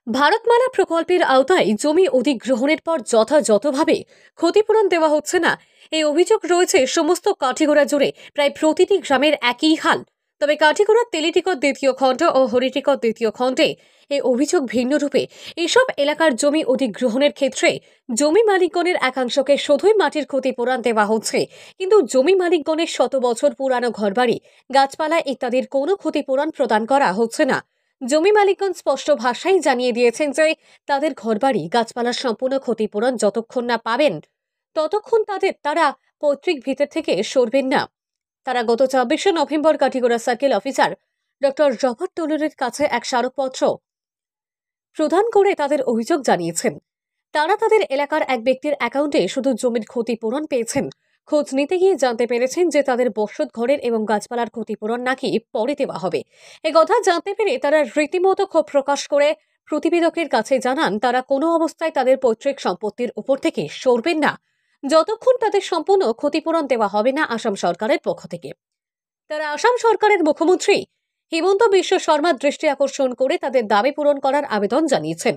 ভারতমালা প্রকল্পের আওতায় জমি অধিগ্রহণের পর যথাযথভাবে ক্ষতিপূরণ দেওয়া হচ্ছে না, এই অভিযোগ রয়েছে সমস্ত কাঠিগোড়া জুড়ে প্রায় প্রতিটি গ্রামের একই হাল। তবে কাঠিগোড়ার তেলিটিকর দ্বিতীয় খণ্ড ও হরিটিকর দ্বিতীয় খণ্ডে এই অভিযোগ ভিন্ন রূপে। এসব এলাকার জমি অধিগ্রহণের ক্ষেত্রে জমি মালিকগণের একাংশকে শুধুই মাটির ক্ষতিপূরণ দেওয়া হচ্ছে, কিন্তু জমি মালিকগণের শত বছর পুরানো ঘরবাড়ি, গাছপালা ইত্যাদির কোনো ক্ষতিপূরণ প্রদান করা হচ্ছে না। জমি মালিকগণ স্পষ্ট ভাষায় জানিয়ে দিয়েছেন যে তাদের ঘরবাড়ি গাছপালার সম্পূর্ণ ক্ষতিপূরণ যতক্ষণ না পাবেন ততক্ষণ তারা পৈতৃক ভিটের থেকে সরবেন না। তারা গত ২৪শে নভেম্বর Kathigora circle officer doctor Robert টোলরের কাছে এক স্মারকপত্র প্রদান করে তাদের অভিযোগ জানিয়েছেন। তারা তাদের এলাকার এক ব্যক্তির অ্যাকাউন্টে শুধু জমির ক্ষতিপূরণ পেয়েছেন। খোঁজ নিতে গিয়ে জানতে পেরেছেন যে তাদের বসত ঘরের এবং গাছপালার ক্ষতিপূরণ নাকি পরে দেওয়া হবে। এ কথা জানতে পেরে তারা রীতিমতো ক্ষোভ প্রকাশ করে প্রতিবেদকের কাছে জানান তারা কোনো অবস্থায় তাদের পৈতৃক সম্পত্তির উপর থেকে সরবেন না যতক্ষণ তাদের সম্পূর্ণ ক্ষতিপূরণ দেওয়া হবে না আসাম সরকারের পক্ষ থেকে। তারা আসাম সরকারের মুখ্যমন্ত্রী হিমন্ত বিশ্ব শর্মার দৃষ্টি আকর্ষণ করে তাদের দাবি পূরণ করার আবেদন জানিয়েছেন।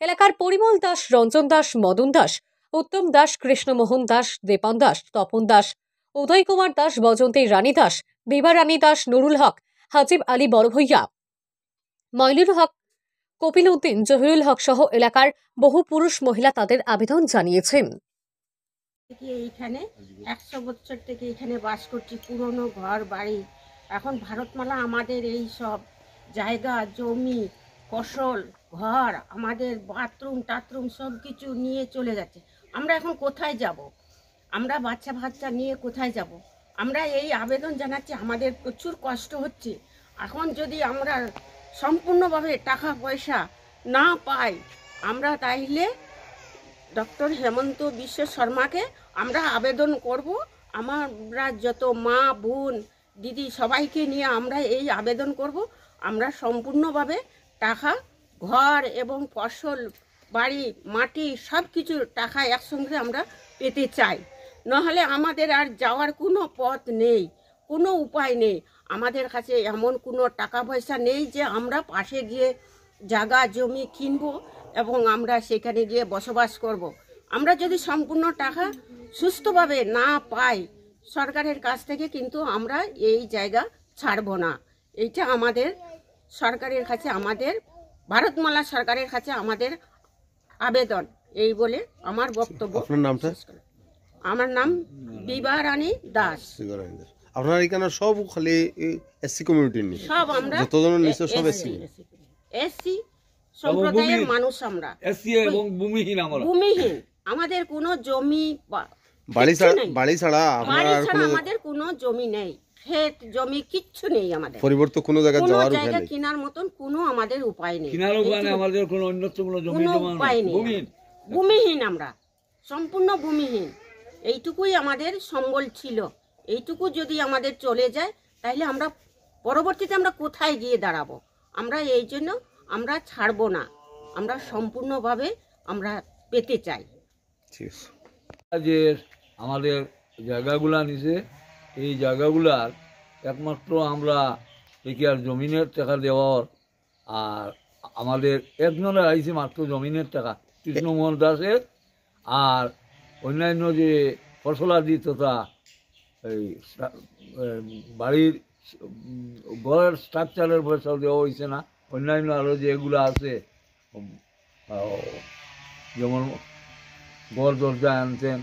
এলাকার পরিমল দাস, রঞ্জন দাস, মদন দাস, উত্তম দাস, কৃষ্ণমোহন দাস, দীপন দাস, তপন দাস, উদয় কুমার দাস, বজন্তী রানী দাস, বিভা রানী দাস, নুরুল হক, হাজিব আলী বড়ভূইয়া, মইনুল হক, কপিল উদ্দিন, জহিরুল হক সহ এলাকার বহু পুরুষ মহিলা তাদের আবেদন জানিয়েছেন। এইখানে 100 বছর থেকে এখানে বাস করছি, পুরনো ঘর বাড়ি। এখন ভারতমালা আমাদের এই সব জায়গা জমি ফসল ঘর আমাদের বাথরুম টাথরুম সব কিছু নিয়ে চলে যাচ্ছে। আমরা এখন কোথায় যাব? আমরা বাচ্চা বাচ্চা নিয়ে কোথায় যাব? আমরা এই আবেদন জানাচ্ছি, আমাদের প্রচুর কষ্ট হচ্ছে। এখন যদি আমরা সম্পূর্ণভাবে টাকা পয়সা না পাই, আমরা তাইলে ডক্টর হেমন্ত বিশ্ব শর্মাকে আমরা আবেদন করব। আমরা যত মা বোন দিদি সবাইকে নিয়ে আমরা এই আবেদন করব। আমরা সম্পূর্ণভাবে টাকা ঘর এবং ফসল বাড়ি মাটি সব কিছু টাকা একসঙ্গে আমরা পেতে চাই। নাহলে আমাদের আর যাওয়ার কোনো পথ নেই, কোনো উপায় নেই। আমাদের কাছে এমন কোনো টাকা পয়সা নেই যে আমরা পাশে গিয়ে জায়গা জমি কিনবো এবং আমরা সেখানে গিয়ে বসবাস করব। আমরা যদি সম্পূর্ণ টাকা সুস্থভাবে না পাই সরকারের কাছ থেকে, কিন্তু আমরা এই জায়গা ছাড়ব না। এইটা আমাদের সরকারের কাছে, আমাদের ভারতমালা সরকারের কাছে আমাদের আবেদন। এই বলে আমার বক্তব্য। আপনার নামটা? আমার নাম বিভা রানী দাস। আপনার এখানে সব খালি এসসি কমিউনিটি নিয়ে সব আমরা যতজন নিচে সব এসসি সম্প্রদায়ের মানুষ। আমরা এসসি এবং ভূমিহীন। ভূমিহীন, আমাদের কোনো জমি বাড়ি ছাড়া আমাদের কোনো জমি নেই, ক্ষেত জমি কিচ্ছু নেই। আমাদের পরিবর্তন কোনো জায়গা যাওয়ার উপায় জায়গা নেই, কেনার মতন কোনো আমাদের উপায় নেই। কেনার উপায় নেই, আমাদের কোনো অন্যত্র কোনো জমি জমা নেই। ভূমিহীন, আমরা সম্পূর্ণ ভূমিহীন। এইটুকুই আমাদের সম্বল ছিল। এইটুকু যদি আমাদের চলে যায় তাহলে আমরা পরবর্তীতে আমরা কোথায় গিয়ে দাঁড়াবো? আমরা এই জন্য আমরা ছাড়বো না, আমরা সম্পূর্ণভাবে আমরা পেতে চাই। যে আমাদের জায়গাগুলা নিছে, এই জায়গাগুলার একমাত্র আমরা একে আর জমিনের টাকা দেওয়ার, আর আমাদের একজনের আইছে মাত্র জমিনের টাকা কৃষ্ণমোহন দাসের, আর অন্যান্য যে ফসলাদি তথা এই বাড়ির ঘরের স্ট্রাকচারের পয়সাও দেওয়া হয়েছে না। অন্যান্য আরও যেগুলো আছে যেমন ঘর দরজা আনতেন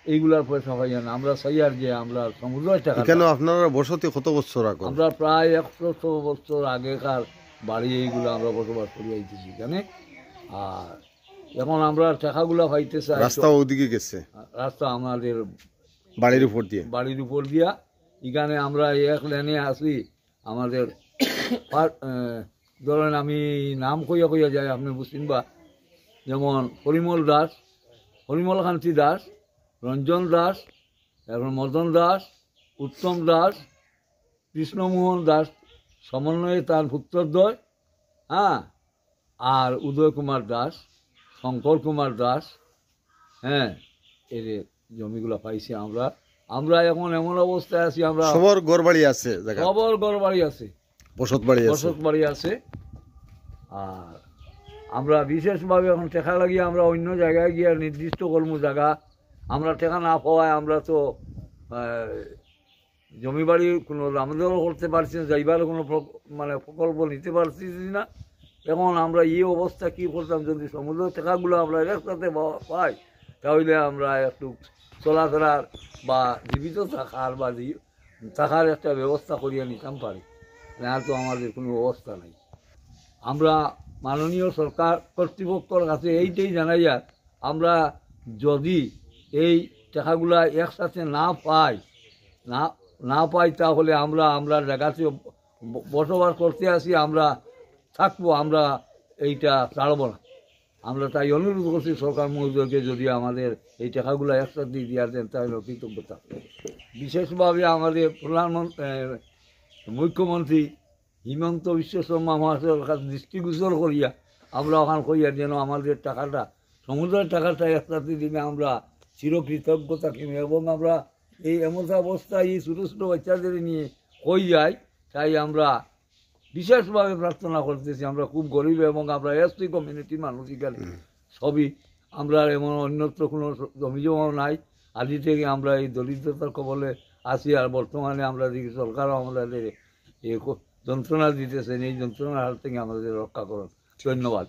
এইগুলার পয়সা পাইয়া না। আমরা চাই আর যে আমরা সমুদ্রের টাকা। কেন আপনারা বসতি কত বছর আগে? আমরা প্রায় 100 বছর আগেকার বাড়ি এইগুলো আমরা বসবাস করে আইতেছি এখানে। আর এখন আমরা টাকাগুলা পাইতে চাই। রাস্তা ওদিকে গেছে, রাস্তা আমাদের বাড়ির উপর দিয়া এখানে আমরা এক লেনে আসি। আমাদের ধরেন আমি নাম কইয়া যাই, আপনি বুঝছেন বা, যেমন পরিমল দাস, পরিমল কান্তি দাস, রঞ্জন দাস, তারপর মদন দাস, উত্তম দাস, কৃষ্ণমোহন দাস সমন্বয়ে তার পুত্রদ্বয়, হ্যাঁ, আর উদয় কুমার দাস, শঙ্কর কুমার দাস, হ্যাঁ, এদের জমিগুলো পাইছি আমরা। আমরা এখন এমন অবস্থায় আছি, আমরা সবার ঘর বাড়ি আছে, সবার ঘর বাড়ি আছে, বসত বাড়ি আছে। আর আমরা বিশেষভাবে এখন টেকা লাগিয়ে আমরা অন্য জায়গায় গিয়ে নির্দিষ্ট কর্ম জায়গা আমরা টেকা না পাওয়ায় আমরা তো জমি বাড়ি কোনো আমাদেরও করতে পারছি না, যাইবার কোনো মানে প্রকল্প নিতে পারছি না। এখন আমরা এই অবস্থা কী করতাম, যদি সমুদ্র টেকাগুলো আমরা একসাথে পাই তাহলে আমরা একটু চলাফেরার বা জীবিত থাকার বা থাকার একটা ব্যবস্থা করিয়ে নিতাম পারি, না তো আমাদের কোনো অবস্থা নেই। আমরা মাননীয় সরকার কর্তৃপক্ষের কাছে এইটাই জানাই, আর আমরা যদি এই টাকাগুলা একসাথে না পাই তাহলে আমরা জায়গাতে বসবাস করতে আসি, আমরা থাকবো, আমরা এইটা ছাড়ব না। আমরা তাই অনুরোধ করছি সরকার মহোদয়কে যদি আমাদের এই টাকাগুলো একসাথে দিয়ে দেন তাহলে কৃতজ্ঞ থাকবে। বিশেষভাবে আমাদের মুখ্যমন্ত্রী হিমন্ত বিশ্ব শর্মা মহাশয়ের কাছে দৃষ্টিগোচর করিয়া আমরা ওখান করিয়া যেন আমাদের টাকাটা সমুদ্রের টাকাটা একসাথে দিলে আমরা চিরকৃতজ্ঞ থাকি। এবং আমরা এই এমন অবস্থায় এই ছোটো ছোটো বাচ্চাদের নিয়ে হয়ে যাই, তাই আমরা বিশেষভাবে প্রার্থনা করতেছি। আমরা খুব গরিব এবং আমরা এসটি কমিউনিটির মানুষ, এখানে সবই আমরা এমন অন্যত্র কোনো জমি জমাও নাই। আদি থেকে আমরা এই দরিদ্রতার কবলে আছি, আর বর্তমানে আমরা দেখি সরকারও আমাদের এই যন্ত্রণা দিতেছেন, এই যন্ত্রণার হাত থেকে আমাদের রক্ষা করুন। ধন্যবাদ।